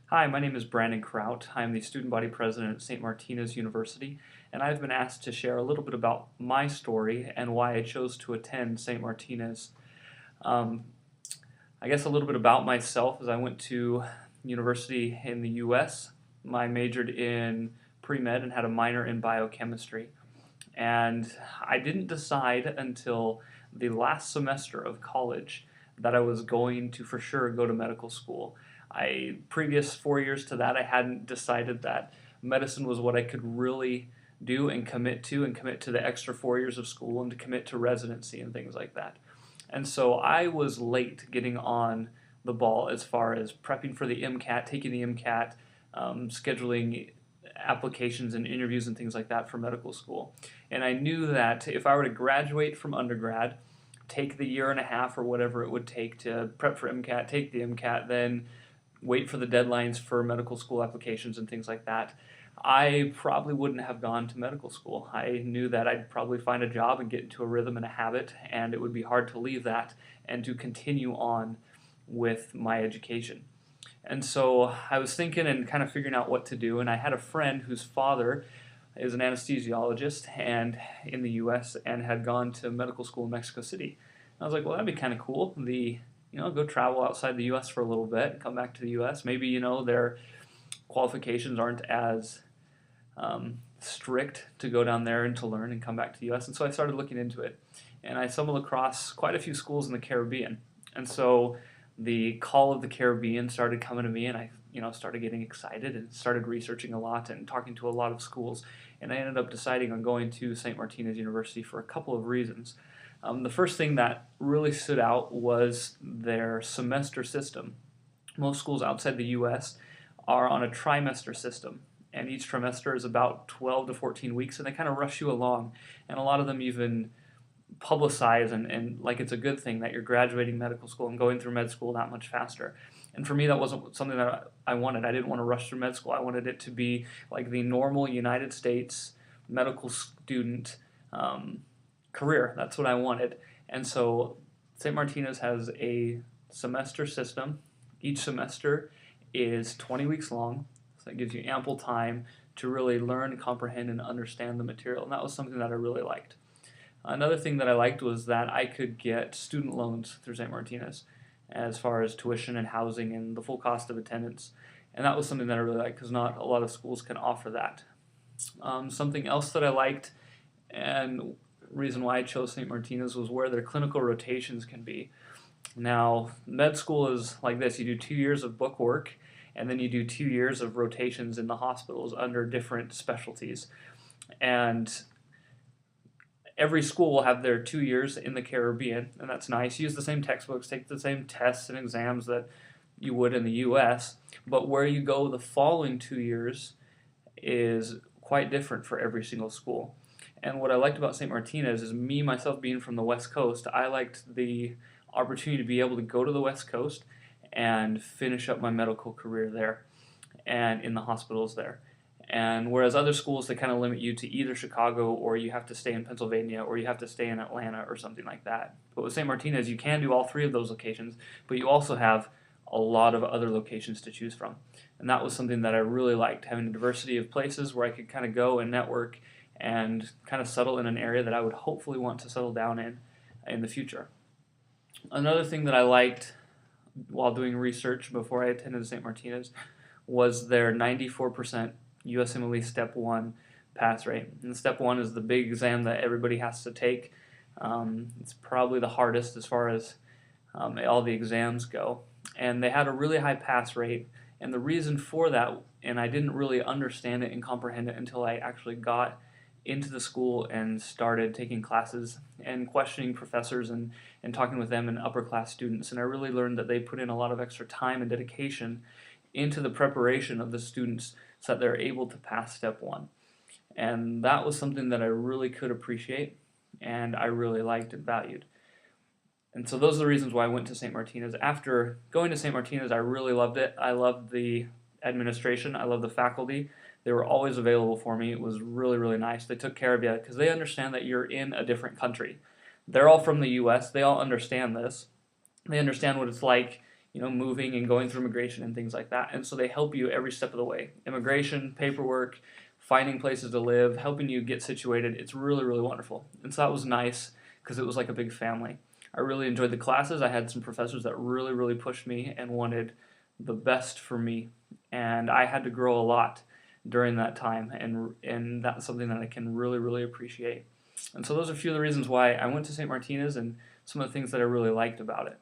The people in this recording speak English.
Hi, my name is Brandon Krout. I am the student body president at St Martinus University, and I've been asked to share a little bit about my story and why I chose to attend St Martinus. Um, I guess a little bit about myself is I went to university in the U.S. I majored in pre-med and had a minor in biochemistry. And I didn't decide until the last semester of college that I was going to for sure go to medical school. Previous 4 years to that, I hadn't decided that medicine was what I could really do and commit to the extra 4 years of school and to commit to residency and things like that. And so I was late getting on the ball as far as prepping for the MCAT, taking the MCAT, scheduling applications and interviews and things like that for medical school. And I knew that if I were to graduate from undergrad, take the year and a half or whatever it would take to prep for MCAT, take the MCAT, then wait for the deadlines for medical school applications and things like that, I probably wouldn't have gone to medical school. I knew that I'd probably find a job and get into a rhythm and a habit, and it would be hard to leave that and to continue on with my education. And so I was thinking and kind of figuring out what to do, and I had a friend whose father is an anesthesiologist and in the U.S. and had gone to medical school in Mexico City. And I was like, well, that'd be kind of cool. Go travel outside the U.S. for a little bit, come back to the U.S. Maybe their qualifications aren't as strict to go down there and to learn and come back to the U.S. And so I started looking into it, and I stumbled across quite a few schools in the Caribbean. And so the call of the Caribbean started coming to me, and I started getting excited and started researching a lot and talking to a lot of schools. And I ended up deciding on going to St. Martinus University for a couple of reasons. The first thing that really stood out was their semester system. Most schools outside the U.S. are on a trimester system, and each trimester is about 12 to 14 weeks, and they kind of rush you along. And a lot of them even publicize and like it's a good thing that you're graduating medical school and going through med school that much faster. And for me, that wasn't something that I wanted. I didn't want to rush through med school. I wanted it to be like the normal United States medical student career. That's what I wanted. And so St. Martinus has a semester system. Each semester is 20 weeks long, so that gives you ample time to really learn, comprehend, and understand the material. And that was something that I really liked. Another thing that I liked was that I could get student loans through St. Martinus as far as tuition and housing and the full cost of attendance. And that was something that I really liked because not a lot of schools can offer that. Something else that I liked and reason why I chose St. Martinus was where their clinical rotations can be. Now, med school is like this. You do 2 years of book work, and then you do 2 years of rotations in the hospitals under different specialties. And every school will have their 2 years in the Caribbean, and that's nice. Use the same textbooks, take the same tests and exams that you would in the U.S., but where you go the following 2 years is quite different for every single school. And what I liked about St. Martinus is me, myself being from the West Coast, I liked the opportunity to be able to go to the West Coast and finish up my medical career there and in the hospitals there. And whereas other schools, they kind of limit you to either Chicago or you have to stay in Pennsylvania or you have to stay in Atlanta or something like that. But with St. Martinus, you can do all three of those locations, but you also have a lot of other locations to choose from. And that was something that I really liked, having a diversity of places where I could kind of go and network and kind of settle in an area that I would hopefully want to settle down in the future. Another thing that I liked while doing research before I attended St. Martinus was their 94% USMLE Step 1 pass rate. And Step 1 is the big exam that everybody has to take. It's probably the hardest as far as all the exams go. And they had a really high pass rate. And the reason for that, and I didn't really understand it and comprehend it until I actually got into the school and started taking classes and questioning professors and talking with them and upper class students. And I really learned that they put in a lot of extra time and dedication into the preparation of the students so that they're able to pass Step 1. And that was something that I really could appreciate and I really liked and valued. And so those are the reasons why I went to St. Martinus. After going to St. Martinus, I really loved it. I loved the administration. I loved the faculty. They were always available for me. It was really, really nice. They took care of you because they understand that you're in a different country. They're all from the U.S. They all understand this. They understand what it's like moving and going through immigration and things like that. And so they help you every step of the way. Immigration, paperwork, finding places to live, helping you get situated. It's really, really wonderful. And so that was nice because it was like a big family. I really enjoyed the classes. I had some professors that really, really pushed me and wanted the best for me. And I had to grow a lot during that time, and that's something that I can really, really appreciate. And so those are a few of the reasons why I went to St. Martinus and some of the things that I really liked about it.